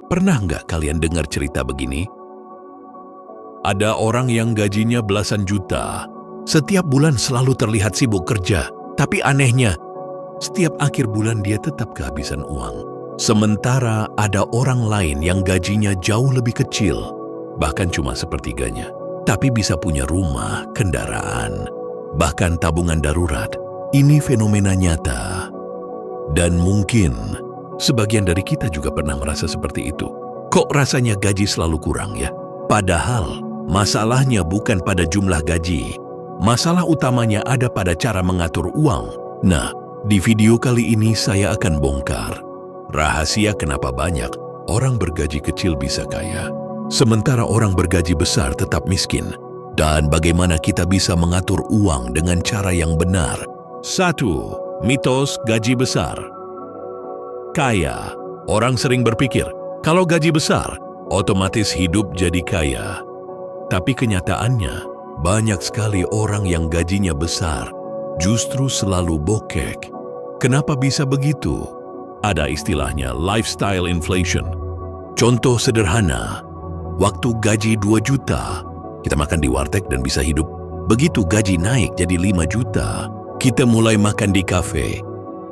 Pernah nggak kalian dengar cerita begini? Ada orang yang gajinya belasan juta. Setiap bulan selalu terlihat sibuk kerja. Tapi anehnya, setiap akhir bulan dia tetap kehabisan uang. Sementara ada orang lain yang gajinya jauh lebih kecil, bahkan cuma sepertiganya. Tapi bisa punya rumah, kendaraan, bahkan tabungan darurat. Ini fenomena nyata. Dan mungkin sebagian dari kita juga pernah merasa seperti itu. Kok rasanya gaji selalu kurang ya? Padahal masalahnya bukan pada jumlah gaji. Masalah utamanya ada pada cara mengatur uang. Nah, di video kali ini saya akan bongkar rahasia kenapa banyak orang bergaji kecil bisa kaya, sementara orang bergaji besar tetap miskin. Dan bagaimana kita bisa mengatur uang dengan cara yang benar. 1. Mitos gaji besar. Kaya. Orang sering berpikir, kalau gaji besar, otomatis hidup jadi kaya. Tapi kenyataannya, banyak sekali orang yang gajinya besar, justru selalu bokek. Kenapa bisa begitu? Ada istilahnya lifestyle inflation. Contoh sederhana, waktu gaji 2 juta, kita makan di warteg dan bisa hidup. Begitu gaji naik jadi 5 juta, kita mulai makan di kafe.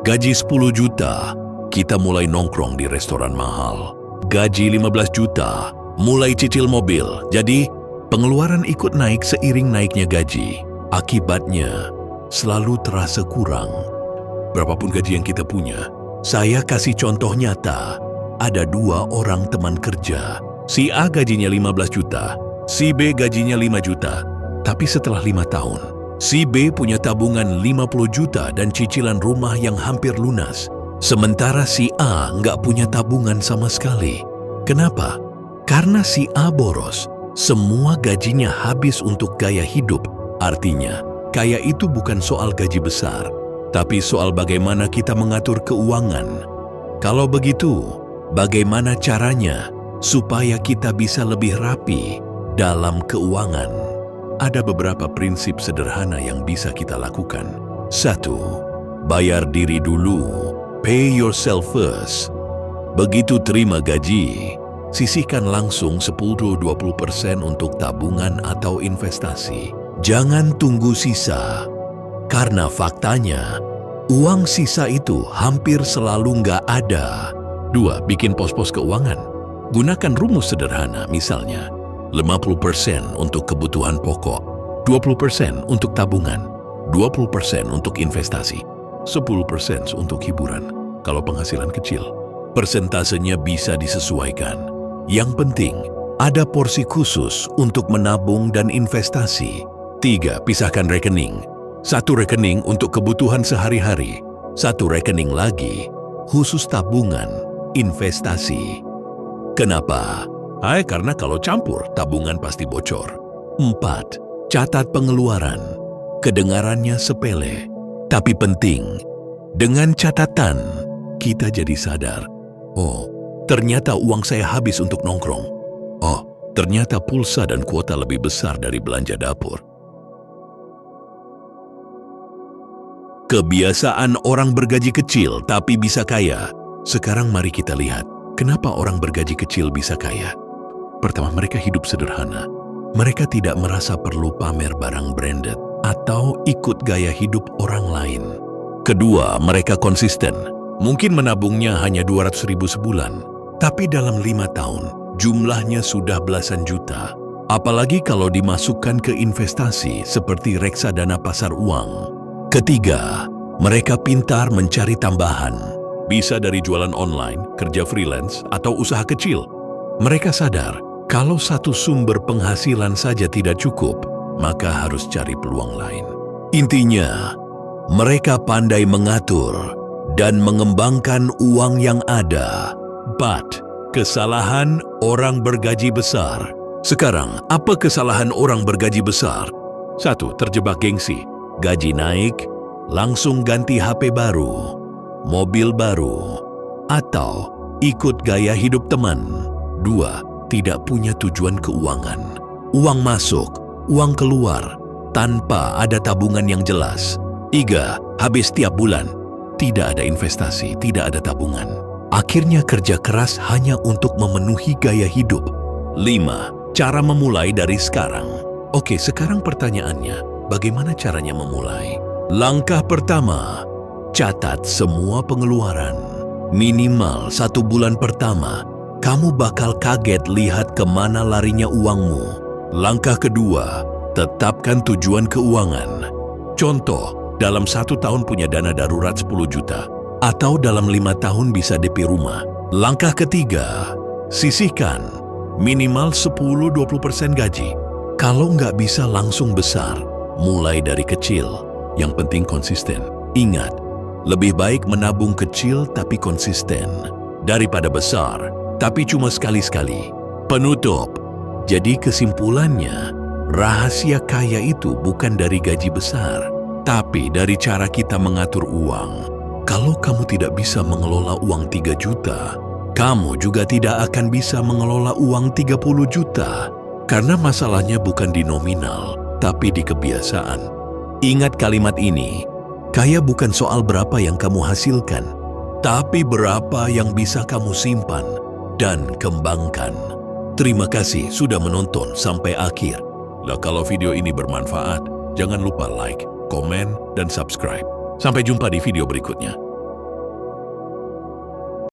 Gaji 10 juta, kita mulai nongkrong di restoran mahal. Gaji 15 juta, mulai cicil mobil. Jadi, pengeluaran ikut naik seiring naiknya gaji. Akibatnya, selalu terasa kurang. Berapapun gaji yang kita punya, saya kasih contoh nyata. Ada 2 orang teman kerja. Si A gajinya 15 juta, si B gajinya 5 juta. Tapi setelah 5 tahun, si B punya tabungan 50 juta dan cicilan rumah yang hampir lunas. Sementara si A nggak punya tabungan sama sekali. Kenapa? Karena si A boros. Semua gajinya habis untuk gaya hidup. Artinya, kaya itu bukan soal gaji besar, tapi soal bagaimana kita mengatur keuangan. Kalau begitu, bagaimana caranya supaya kita bisa lebih rapi dalam keuangan? Ada beberapa prinsip sederhana yang bisa kita lakukan. 1. Bayar diri dulu. Pay yourself first. Begitu terima gaji, sisihkan langsung 10-20% untuk tabungan atau investasi. Jangan tunggu sisa. Karena faktanya, uang sisa itu hampir selalu nggak ada. 2. Bikin pos-pos keuangan. Gunakan rumus sederhana, misalnya 50% untuk kebutuhan pokok, 20% untuk tabungan, 20% untuk investasi, 10% untuk hiburan. Kalau penghasilan kecil, persentasenya bisa disesuaikan. Yang penting, ada porsi khusus untuk menabung dan investasi. 3. Pisahkan rekening. 1 rekening untuk kebutuhan sehari-hari, 1 rekening lagi khusus tabungan, investasi. Kenapa? Karena kalau campur, tabungan pasti bocor. 4. Catat pengeluaran. Kedengarannya sepele, tapi penting. Dengan catatan, kita jadi sadar. Oh, ternyata uang saya habis untuk nongkrong. Oh, ternyata pulsa dan kuota lebih besar dari belanja dapur. Kebiasaan orang bergaji kecil tapi bisa kaya. Sekarang mari kita lihat, kenapa orang bergaji kecil bisa kaya. Pertama, mereka hidup sederhana. Mereka tidak merasa perlu pamer barang branded atau ikut gaya hidup orang lain. Kedua, mereka konsisten. Mungkin menabungnya hanya 200.000 sebulan, tapi dalam 5 tahun, jumlahnya sudah belasan juta. Apalagi kalau dimasukkan ke investasi seperti reksadana pasar uang. Ketiga, mereka pintar mencari tambahan. Bisa dari jualan online, kerja freelance, atau usaha kecil. Mereka sadar, kalau satu sumber penghasilan saja tidak cukup, maka harus cari peluang lain. Intinya, mereka pandai mengatur dan mengembangkan uang yang ada. But, kesalahan orang bergaji besar. Sekarang, apa kesalahan orang bergaji besar? 1. Terjebak gengsi. Gaji naik, langsung ganti HP baru, mobil baru, atau ikut gaya hidup teman. 2. Tidak punya tujuan keuangan. Uang masuk, uang keluar, tanpa ada tabungan yang jelas. 3. Habis tiap bulan. Tidak ada investasi, tidak ada tabungan. Akhirnya kerja keras hanya untuk memenuhi gaya hidup. 5. Cara memulai dari sekarang. Oke, sekarang pertanyaannya, bagaimana caranya memulai? Langkah pertama, catat semua pengeluaran. Minimal 1 bulan pertama, kamu bakal kaget lihat kemana larinya uangmu. Langkah kedua, tetapkan tujuan keuangan. Contoh, dalam 1 tahun punya dana darurat 10 juta, atau dalam 5 tahun bisa DP rumah. Langkah ketiga, sisihkan minimal 10-20% gaji. Kalau nggak bisa langsung besar, mulai dari kecil. Yang penting konsisten. Ingat, lebih baik menabung kecil tapi konsisten daripada besar tapi cuma sekali-sekali. Penutup. Jadi kesimpulannya, rahasia kaya itu bukan dari gaji besar, tapi dari cara kita mengatur uang. Kalau kamu tidak bisa mengelola uang 3 juta, kamu juga tidak akan bisa mengelola uang 30 juta. Karena masalahnya bukan di nominal, tapi di kebiasaan. Ingat kalimat ini, kaya bukan soal berapa yang kamu hasilkan, tapi berapa yang bisa kamu simpan dan kembangkan. Terima kasih sudah menonton sampai akhir. Nah, kalau video ini bermanfaat, jangan lupa like, komen, dan subscribe. Sampai jumpa di video berikutnya.